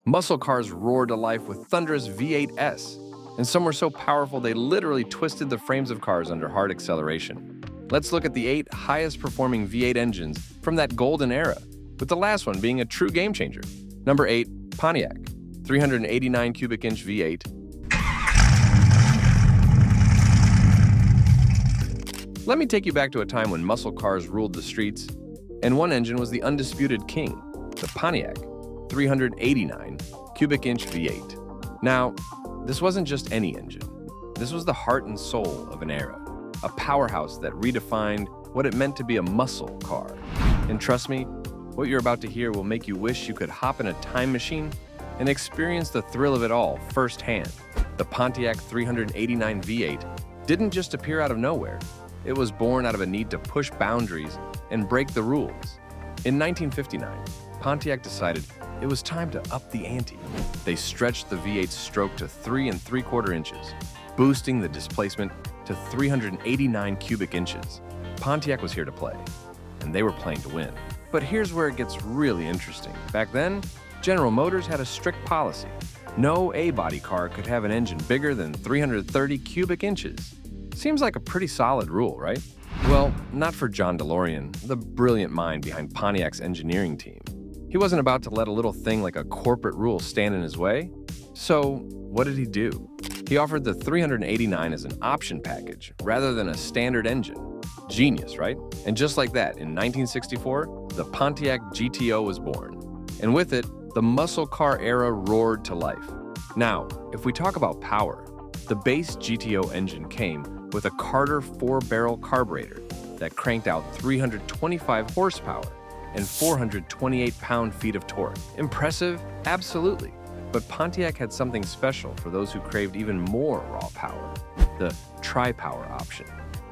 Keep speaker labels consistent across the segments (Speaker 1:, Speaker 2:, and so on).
Speaker 1: Muscle cars roared to life with thunderous V8s, and some were so powerful they literally twisted the frames of cars under hard acceleration. Let's look at the 8 highest performing V8 engines from that golden era, with the last one being a true game changer. Number 8, Pontiac, 389 cubic inch V8. Let me take you back to a time when muscle cars ruled the streets, and one engine was the undisputed king, the Pontiac, 389 cubic inch V8. Now, this wasn't just any engine. This was the heart and soul of an era, a powerhouse that redefined what it meant to be a muscle car. And trust me, what you're about to hear will make you wish you could hop in a time machine and experience the thrill of it all firsthand. The Pontiac 389 V8 didn't just appear out of nowhere. It was born out of a need to push boundaries and break the rules. In 1959, Pontiac decided it was time to up the ante. They stretched the V8's stroke to 3 3/4 inches, boosting the displacement to 389 cubic inches. Pontiac was here to play, and they were playing to win. But here's where it gets really interesting. Back then, General Motors had a strict policy. No A-body car could have an engine bigger than 330 cubic inches. Seems like a pretty solid rule, right? Well, not for John DeLorean, the brilliant mind behind Pontiac's engineering team. He wasn't about to let a little thing like a corporate rule stand in his way. So, what did he do? He offered the 389 as an option package rather than a standard engine. Genius, right? And just like that, in 1964, the Pontiac GTO was born. And with it, the muscle car era roared to life. Now, if we talk about power, the base GTO engine came with a Carter 4-barrel carburetor that cranked out 325 horsepower and 428 pound-feet of torque. Impressive? Absolutely. But Pontiac had something special for those who craved even more raw power, the tri-power option.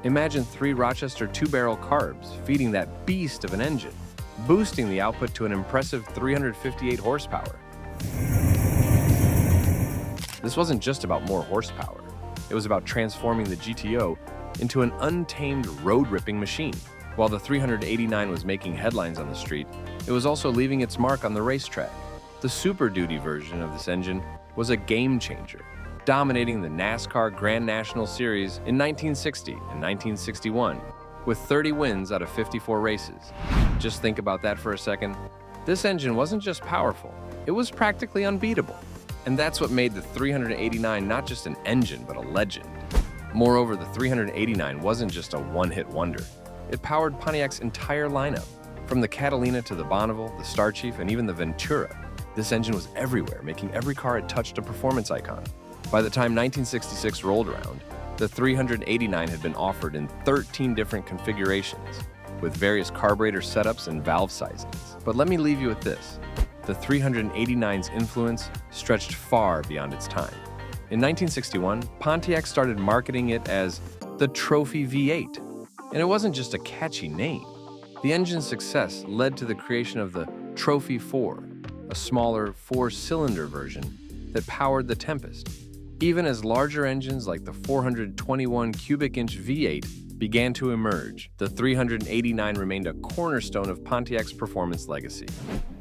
Speaker 1: Imagine 3 Rochester 2-barrel carbs feeding that beast of an engine, boosting the output to an impressive 358 horsepower. This wasn't just about more horsepower. It was about transforming the GTO into an untamed road-ripping machine. While the 389 was making headlines on the street, it was also leaving its mark on the racetrack. The Super Duty version of this engine was a game changer, dominating the NASCAR Grand National Series in 1960 and 1961, with 30 wins out of 54 races. Just think about that for a second. This engine wasn't just powerful, it was practically unbeatable. And that's what made the 389 not just an engine, but a legend. Moreover, the 389 wasn't just a one-hit wonder. It powered Pontiac's entire lineup, from the Catalina to the Bonneville, the Star Chief, and even the Ventura. This engine was everywhere, making every car it touched a performance icon. By the time 1966 rolled around, the 389 had been offered in 13 different configurations, with various carburetor setups and valve sizings. But let me leave you with this. The 389's influence stretched far beyond its time. In 1961, Pontiac started marketing it as the Trophy V8, and it wasn't just a catchy name. The engine's success led to the creation of the Trophy 4, a smaller 4-cylinder version that powered the Tempest. Even as larger engines like the 421 cubic inch V8 began to emerge, the 389 remained a cornerstone of Pontiac's performance legacy.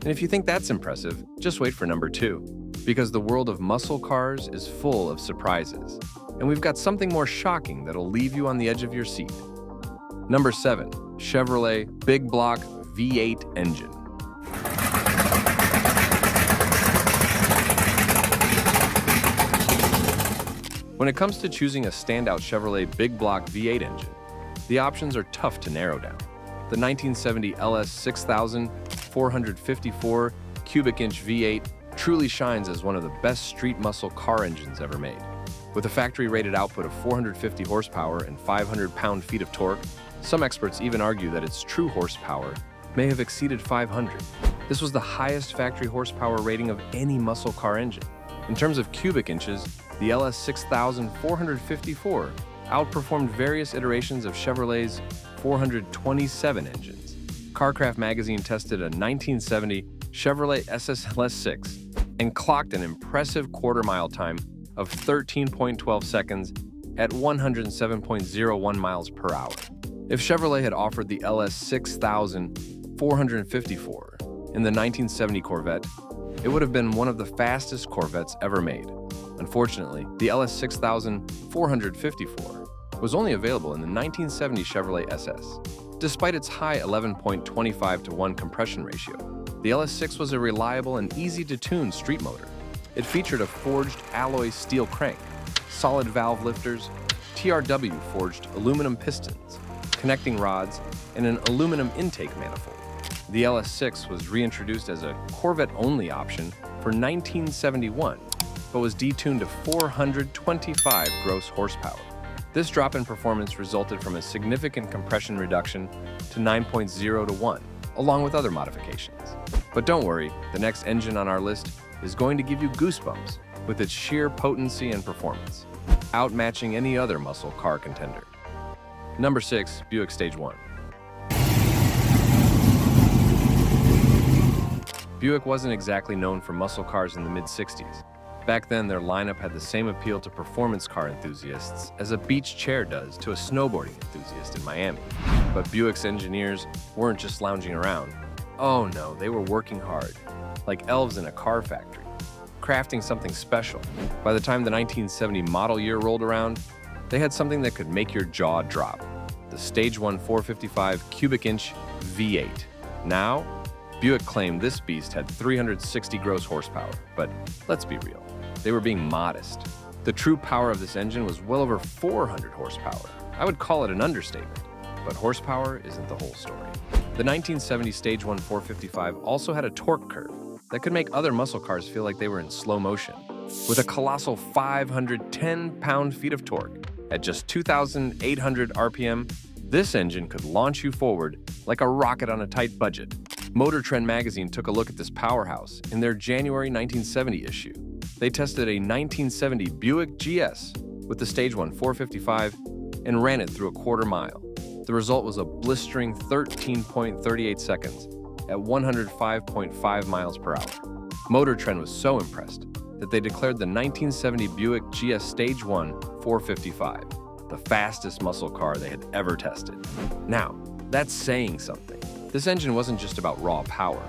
Speaker 1: And if you think that's impressive, just wait for number 2, because the world of muscle cars is full of surprises. And we've got something more shocking that'll leave you on the edge of your seat. Number 7, Chevrolet Big Block V8 engine. When it comes to choosing a standout Chevrolet Big Block V8 engine, the options are tough to narrow down. The 1970 LS 6000 454 cubic inch V8 truly shines as one of the best street muscle car engines ever made. With a factory-rated output of 450 horsepower and 500 pound-feet of torque, some experts even argue that its true horsepower may have exceeded 500. This was the highest factory horsepower rating of any muscle car engine. In terms of cubic inches, the LS 6000 454 outperformed various iterations of Chevrolet's 427 engines. CarCraft magazine tested a 1970 Chevrolet SSLS6 and clocked an impressive quarter-mile time of 13.12 seconds at 107.01 miles per hour. If Chevrolet had offered the LS 6000 454 in the 1970 Corvette, it would have been one of the fastest Corvettes ever made. Unfortunately, the LS 6454 was only available in the 1970 Chevrolet SS. Despite its high 11.25:1 compression ratio, the LS6 was a reliable and easy-to-tune street motor. It featured a forged alloy steel crank, solid valve lifters, TRW forged aluminum pistons, connecting rods, and an aluminum intake manifold. The LS6 was reintroduced as a Corvette-only option for 1971, but was detuned to 425 gross horsepower. This drop in performance resulted from a significant compression reduction to 9.0:1, along with other modifications. But don't worry, the next engine on our list is going to give you goosebumps with its sheer potency and performance, outmatching any other muscle car contender. Number 6, Buick Stage 1. Buick wasn't exactly known for muscle cars in the mid-60s. Back then, their lineup had the same appeal to performance car enthusiasts as a beach chair does to a snowboarding enthusiast in Miami. But Buick's engineers weren't just lounging around. Oh no, they were working hard, like elves in a car factory, crafting something special. By the time the 1970 model year rolled around, they had something that could make your jaw drop: the Stage 1 455 cubic inch V8. Now, Buick claimed this beast had 360 gross horsepower, but let's be real, they were being modest. The true power of this engine was well over 400 horsepower. I would call it an understatement, but horsepower isn't the whole story. The 1970 Stage 1 455 also had a torque curve that could make other muscle cars feel like they were in slow motion. With a colossal 510 pound-feet of torque at just 2,800 RPM, this engine could launch you forward like a rocket on a tight budget. Motor Trend magazine took a look at this powerhouse in their January 1970 issue. They tested a 1970 Buick GS with the Stage 1 455 and ran it through a quarter mile. The result was a blistering 13.38 seconds at 105.5 miles per hour. Motor Trend was so impressed that they declared the 1970 Buick GS Stage 1 455 the fastest muscle car they had ever tested. Now, that's saying something. This engine wasn't just about raw power.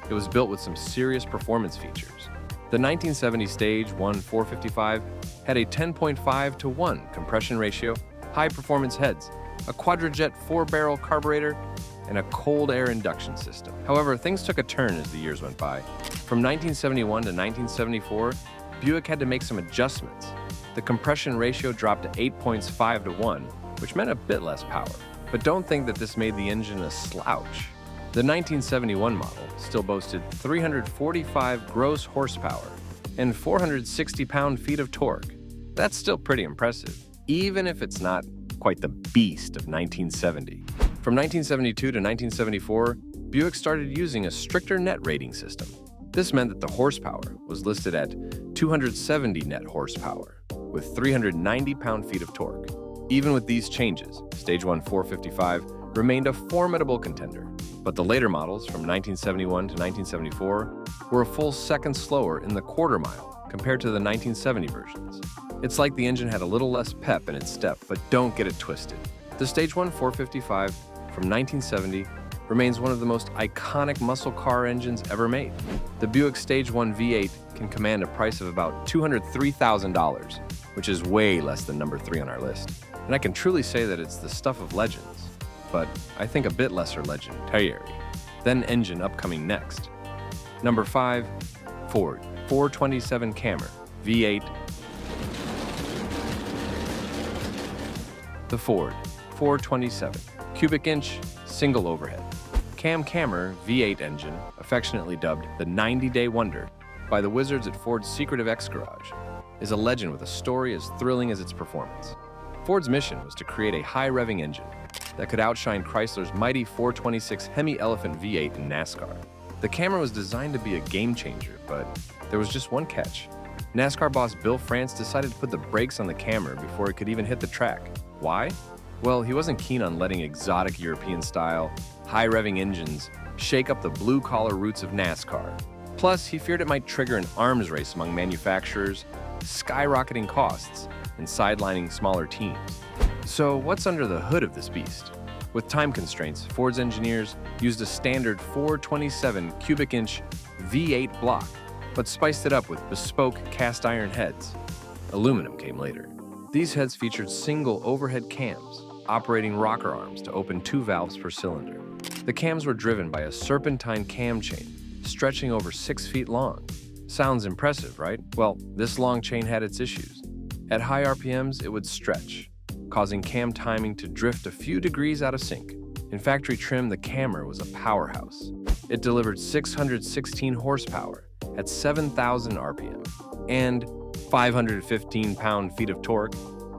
Speaker 1: It was built with some serious performance features. The 1970 Stage 1 455 had a 10.5:1 compression ratio, high-performance heads, a quadrajet 4-barrel carburetor, and a cold air induction system. However, things took a turn as the years went by. From 1971 to 1974, Buick had to make some adjustments. The compression ratio dropped to 8.5:1, which meant a bit less power. But don't think that this made the engine a slouch. The 1971 model still boasted 345 gross horsepower and 460 pound-feet of torque. That's still pretty impressive, even if it's not quite the beast of 1970. From 1972 to 1974, Buick started using a stricter net rating system. This meant that the horsepower was listed at 270 net horsepower, with 390 pound-feet of torque. Even with these changes, Stage 1 455 remained a formidable contender, but the later models from 1971 to 1974 were a full second slower in the quarter mile compared to the 1970 versions. It's like the engine had a little less pep in its step, but don't get it twisted. The Stage 1 455 from 1970 remains one of the most iconic muscle car engines ever made. The Buick Stage 1 V8 can command a price of about $203,000, which is way less than number 3 on our list. And I can truly say that it's the stuff of legends, but I think a bit lesser legendary. Then engine upcoming next. Number 5, Ford 427 Camry V8. The Ford 427 cubic inch single overhead Camry V8 engine, affectionately dubbed the 90-day wonder by the wizards at Ford's secretive X Garage, is a legend with a story as thrilling as its performance. Ford's mission was to create a high-revving engine that could outshine Chrysler's mighty 426 Hemi Elephant V8 in NASCAR. The Camry was designed to be a game-changer, but there was just one catch. NASCAR boss Bill France decided to put the brakes on the Camry before it could even hit the track. Why? Well, he wasn't keen on letting exotic European-style, high-revving engines shake up the blue-collar roots of NASCAR. Plus, he feared it might trigger an arms race among manufacturers, skyrocketing costs, and sidelining smaller teams. So what's under the hood of this beast? With time constraints, Ford's engineers used a standard 427 cubic inch V8 block but spiced it up with bespoke cast iron heads. Aluminum came later. These heads featured single overhead cams, operating rocker arms to open 2 valves per cylinder. The cams were driven by a serpentine cam chain, stretching over 6 feet long. Sounds impressive, right? Well, this long chain had its issues. At high RPMs, it would stretch, causing cam timing to drift a few degrees out of sync. In factory trim, the Cammer was a powerhouse. It delivered 616 horsepower at 7,000 RPM and 515 pound-feet of torque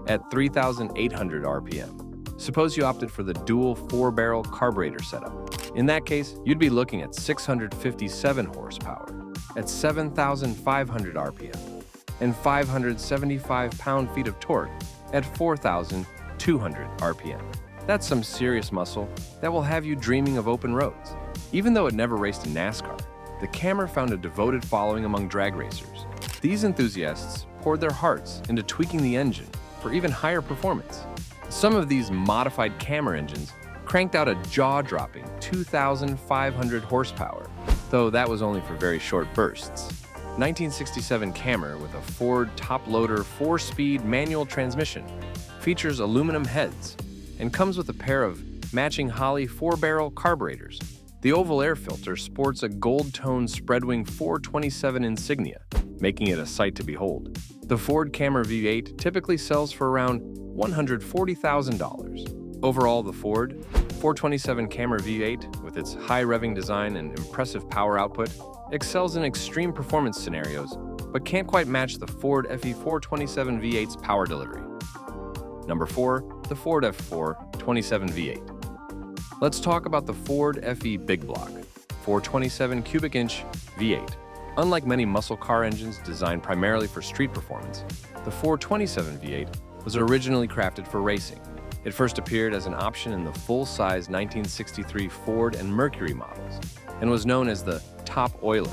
Speaker 1: at 3,800 RPM. Suppose you opted for the dual 4-barrel carburetor setup. In that case, you'd be looking at 657 horsepower at 7,500 RPM and 575 pound-feet of torque at 4,200 RPM. That's some serious muscle that will have you dreaming of open roads. Even though it never raced in NASCAR, the Cammer found a devoted following among drag racers. These enthusiasts poured their hearts into tweaking the engine for even higher performance. Some of these modified Cammer engines cranked out a jaw-dropping 2,500 horsepower, though that was only for very short bursts. 1967 Cammer with a Ford top-loader 4-speed manual transmission features aluminum heads and comes with a pair of matching Holley 4-barrel carburetors. The oval air filter sports a gold-toned spread-wing 427 insignia, making it a sight to behold. The Ford Cammer V8 typically sells for around $140,000. Overall, the Ford 427 Cammer V8, with its high-revving design and impressive power output, excels in extreme performance scenarios, but can't quite match the Ford FE 427 V8's power delivery. Number 4, the Ford F427 V8. Let's talk about the Ford FE Big Block 427 cubic inch V8. Unlike many muscle car engines designed primarily for street performance, the 427 V8 was originally crafted for racing. It first appeared as an option in the full-size 1963 Ford and Mercury models and was known as the Top Oiler.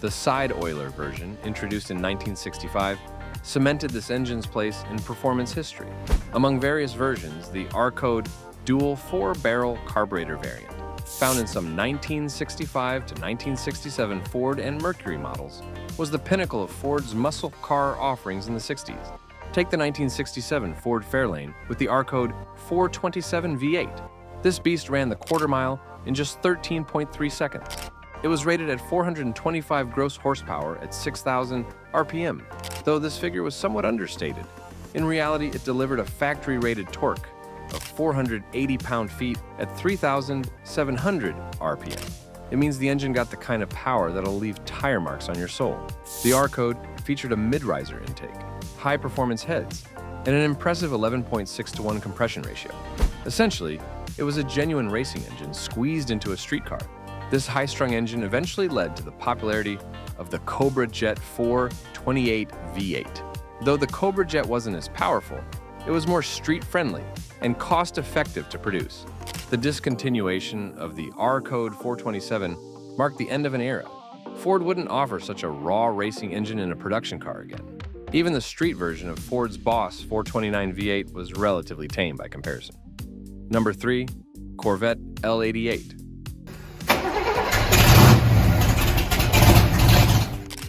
Speaker 1: The Side Oiler version, introduced in 1965, cemented this engine's place in performance history. Among various versions, the R-Code dual 4-barrel carburetor variant, found in some 1965 to 1967 Ford and Mercury models, was the pinnacle of Ford's muscle car offerings in the 60s. Take the 1967 Ford Fairlane with the R-Code 427 V8. This beast ran the quarter mile in just 13.3 seconds. It was rated at 425 gross horsepower at 6,000 RPM, though this figure was somewhat understated. In reality, it delivered a factory-rated torque of 480 pound-feet at 3,700 RPM. It means the engine got the kind of power that'll leave tire marks on your soul. The R-Code featured a mid-riser intake, high-performance heads, and an impressive 11.6-to-1 compression ratio. Essentially, it was a genuine racing engine squeezed into a street car. This high-strung engine eventually led to the popularity of the Cobra Jet 428 V8. Though the Cobra Jet wasn't as powerful, it was more street-friendly and cost-effective to produce. The discontinuation of the R-Code 427 marked the end of an era. Ford wouldn't offer such a raw racing engine in a production car again. Even the street version of Ford's Boss 429 V8 was relatively tame by comparison. Number 3, Corvette L88.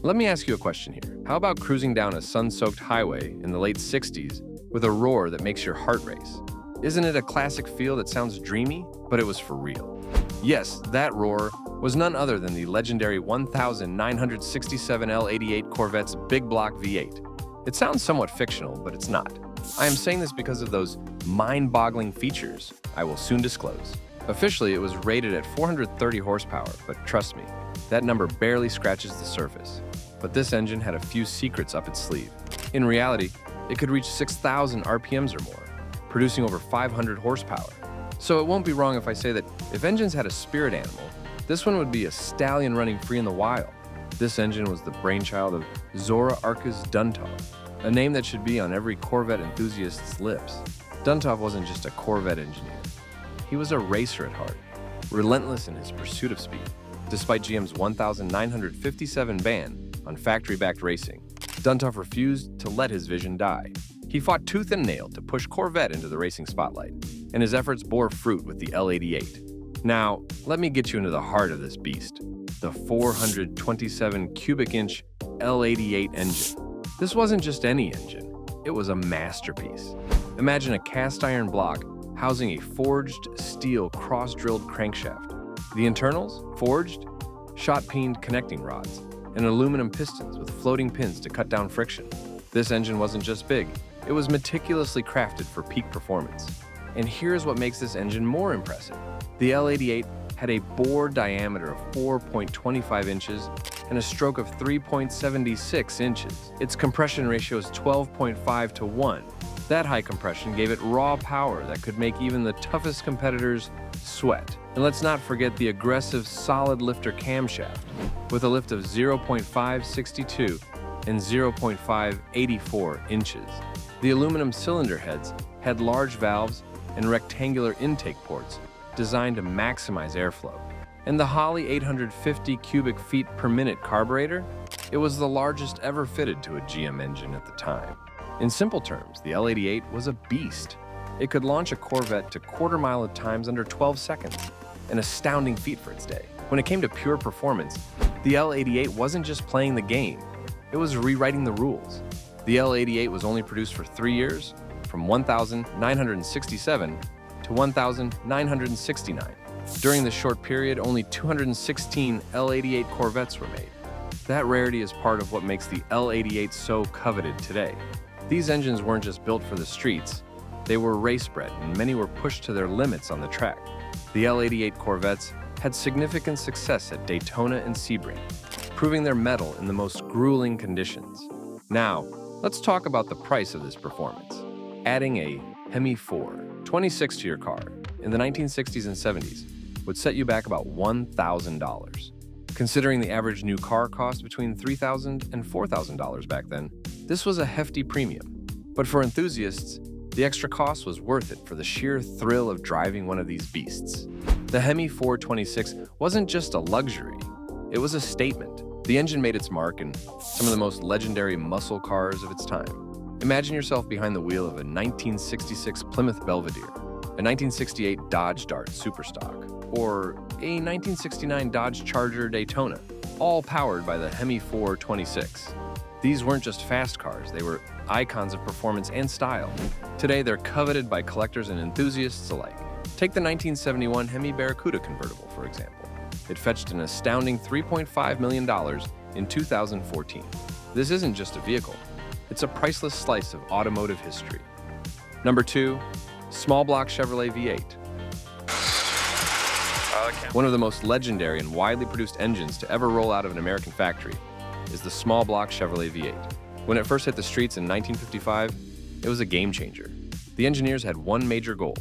Speaker 1: Let me ask you a question here. How about cruising down a sun-soaked highway in the late 60s with a roar that makes your heart race? Isn't it a classic feel that sounds dreamy, but it was for real? Yes, that roar was none other than the legendary 1967 L88 Corvette's Big Block V8. It sounds somewhat fictional, but it's not. I am saying this because of those mind-boggling features I will soon disclose. Officially, it was rated at 430 horsepower, but trust me, that number barely scratches the surface. But this engine had a few secrets up its sleeve. In reality, it could reach 6,000 RPMs or more, producing over 500 horsepower. So it won't be wrong if I say that if engines had a spirit animal, this one would be a stallion running free in the wild. This engine was the brainchild of Zora Arkus Duntov, a name that should be on every Corvette enthusiast's lips. Duntov wasn't just a Corvette engineer. He was a racer at heart, relentless in his pursuit of speed. Despite GM's 1,957 ban on factory-backed racing, Duntov refused to let his vision die. He fought tooth and nail to push Corvette into the racing spotlight, and his efforts bore fruit with the L88. Now, let me get you into the heart of this beast. the 427 cubic inch L88 engine. This wasn't just any engine, it was a masterpiece. Imagine a cast iron block housing a forged steel cross-drilled crankshaft. The internals, forged, shot-peened connecting rods, and aluminum pistons with floating pins to cut down friction. This engine wasn't just big, it was meticulously crafted for peak performance. And here's what makes this engine more impressive. The L88 had a bore diameter of 4.25 inches and a stroke of 3.76 inches. Its compression ratio is 12.5 to 1. That high compression gave it raw power that could make even the toughest competitors sweat. And let's not forget the aggressive solid lifter camshaft with a lift of 0.562 and 0.584 inches. The aluminum cylinder heads had large valves and rectangular intake ports designed to maximize airflow. And the Holley 850 cubic feet per minute carburetor, it was the largest ever fitted to a GM engine at the time. In simple terms, the L88 was a beast. It could launch a Corvette to quarter mile at times under 12 seconds, an astounding feat for its day. When it came to pure performance, the L88 wasn't just playing the game, it was rewriting the rules. The L88 was only produced for 3 years, from 1,967 to 1,969. During this short period, only 216 L88 Corvettes were made. That rarity is part of what makes the L88 so coveted today. These engines weren't just built for the streets, they were race-bred, and many were pushed to their limits on the track. The L88 Corvettes had significant success at Daytona and Sebring, proving their mettle in the most grueling conditions. Now, let's talk about the price of this performance. Adding a Hemi 426 to your car in the 1960s and 70s would set you back about $1,000. Considering the average new car cost between $3,000 and $4,000 back then, this was a hefty premium. But for enthusiasts, the extra cost was worth it for the sheer thrill of driving one of these beasts. The Hemi 426 wasn't just a luxury, it was a statement. The engine made its mark in some of the most legendary muscle cars of its time. Imagine yourself behind the wheel of a 1966 Plymouth Belvedere, a 1968 Dodge Dart Superstock, or a 1969 Dodge Charger Daytona, all powered by the Hemi 426. These weren't just fast cars, they were icons of performance and style. Today, they're coveted by collectors and enthusiasts alike. Take the 1971 Hemi Barracuda convertible, for example. It fetched an astounding $3.5 million in 2014. This isn't just a vehicle, it's a priceless slice of automotive history. Number 2, small block Chevrolet V8. One of the most legendary and widely produced engines to ever roll out of an American factory is the small block Chevrolet V8. When it first hit the streets in 1955, it was a game changer. The engineers had one major goal: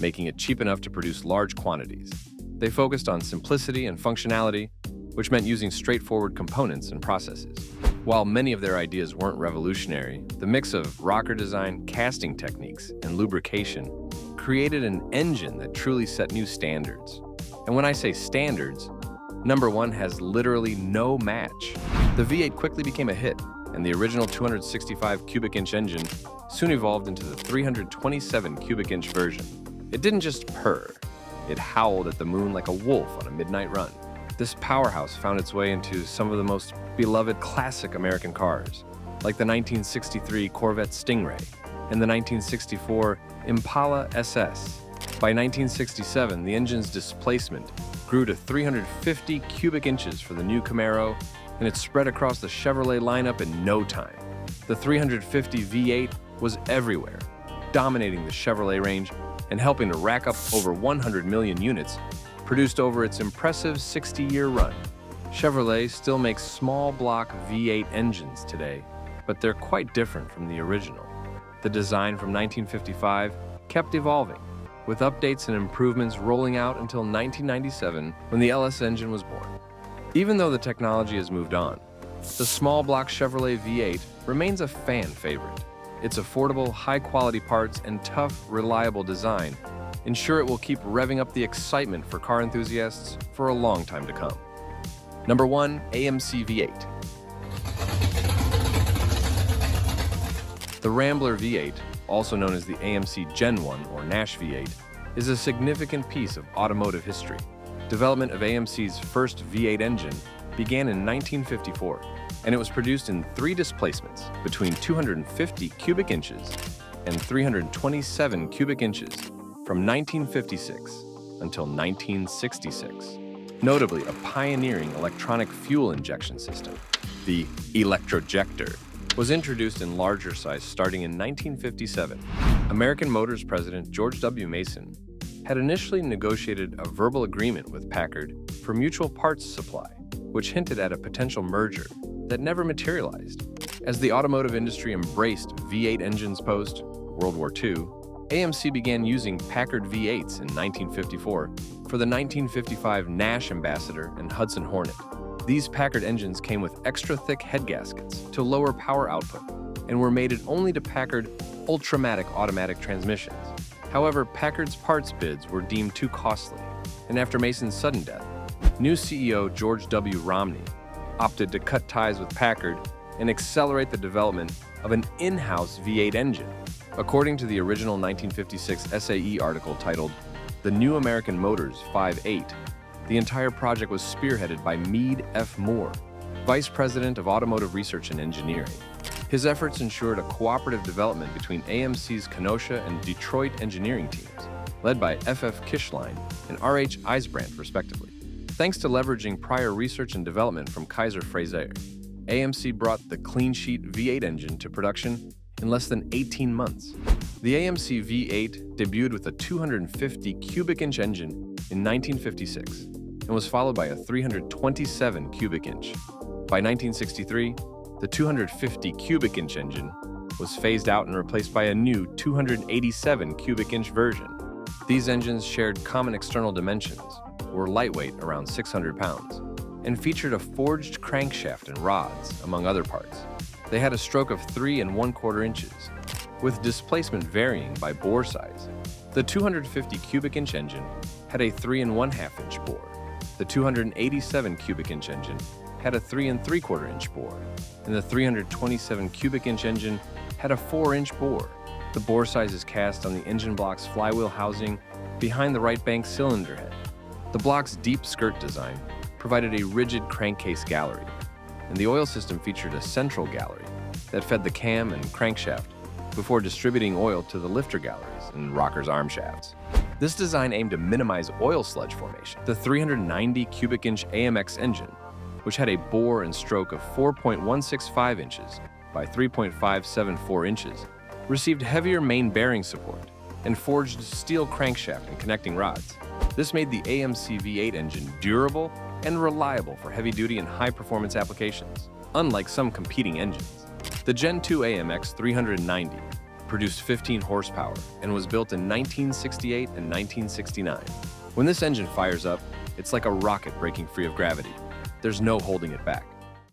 Speaker 1: making it cheap enough to produce large quantities. They focused on simplicity and functionality, which meant using straightforward components and processes. While many of their ideas weren't revolutionary, the mix of rocker design, casting techniques, and lubrication created an engine that truly set new standards. And when I say standards, number 1 has literally no match. The V8 quickly became a hit, and the original 265 cubic inch engine soon evolved into the 327 cubic inch version. It didn't just purr, it howled at the moon like a wolf on a midnight run. This powerhouse found its way into some of the most beloved classic American cars, like the 1963 Corvette Stingray and the 1964 Impala SS. By 1967, the engine's displacement grew to 350 cubic inches for the new Camaro, and it spread across the Chevrolet lineup in no time. The 350 V8 was everywhere, dominating the Chevrolet range and helping to rack up over 100 million units produced over its impressive 60-year run. Chevrolet still makes small block V8 engines today, but they're quite different from the original. The design from 1955 kept evolving, with updates and improvements rolling out until 1997 when the LS engine was born. Even though the technology has moved on, the small block Chevrolet V8 remains a fan favorite. Its affordable, high-quality parts and tough, reliable design ensure it will keep revving up the excitement for car enthusiasts for a long time to come. Number 1, AMC V8. The Rambler V8, also known as the AMC Gen 1 or Nash V8, is a significant piece of automotive history. Development of AMC's first V8 engine began in 1954, and it was produced in 3 displacements between 250 cubic inches and 327 cubic inches from 1956 until 1966. Notably, a pioneering electronic fuel injection system, the electrojector, was introduced in larger size starting in 1957. American Motors President George W. Mason had initially negotiated a verbal agreement with Packard for mutual parts supply, which hinted at a potential merger that never materialized. As the automotive industry embraced V8 engines post-World War II, AMC began using Packard V8s in 1954 for the 1955 Nash Ambassador and Hudson Hornet. These Packard engines came with extra thick head gaskets to lower power output and were mated only to Packard Ultramatic automatic transmissions. However, Packard's parts bids were deemed too costly, and after Mason's sudden death, new CEO George W. Romney opted to cut ties with Packard and accelerate the development of an in-house V8 engine. According to the original 1956 SAE article titled The New American Motors 5.8, the entire project was spearheaded by Meade F. Moore, Vice President of Automotive Research and Engineering. His efforts ensured a cooperative development between AMC's Kenosha and Detroit engineering teams, led by F.F. Kishline and R.H. Eisbrandt, respectively. Thanks to leveraging prior research and development from Kaiser Frazer, AMC brought the clean-sheet V8 engine to production in less than 18 months. The AMC V8 debuted with a 250 cubic inch engine in 1956 and was followed by a 327 cubic inch. By 1963, the 250 cubic inch engine was phased out and replaced by a new 287 cubic inch version. These engines shared common external dimensions, were lightweight around 600 pounds, and featured a forged crankshaft and rods, among other parts. They had a stroke of 3 1/4 inches, with displacement varying by bore size. The 250 cubic inch engine had a 3 1/2 inch bore. The 287 cubic inch engine had a 3 3/4 inch bore, and the 327 cubic inch engine had a 4-inch bore. The bore size is cast on the engine block's flywheel housing behind the right bank cylinder head. The block's deep skirt design provided a rigid crankcase gallery, and the oil system featured a central gallery that fed the cam and crankshaft before distributing oil to the lifter galleries and rocker's arm shafts. This design aimed to minimize oil sludge formation. The 390 cubic inch AMX engine, which had a bore and stroke of 4.165 inches by 3.574 inches, received heavier main bearing support and forged steel crankshaft and connecting rods. This made the AMC V8 engine durable and reliable for heavy-duty and high-performance applications, unlike some competing engines. The Gen 2 AMX 390 produced 15 horsepower and was built in 1968 and 1969. When this engine fires up, it's like a rocket breaking free of gravity. There's no holding it back.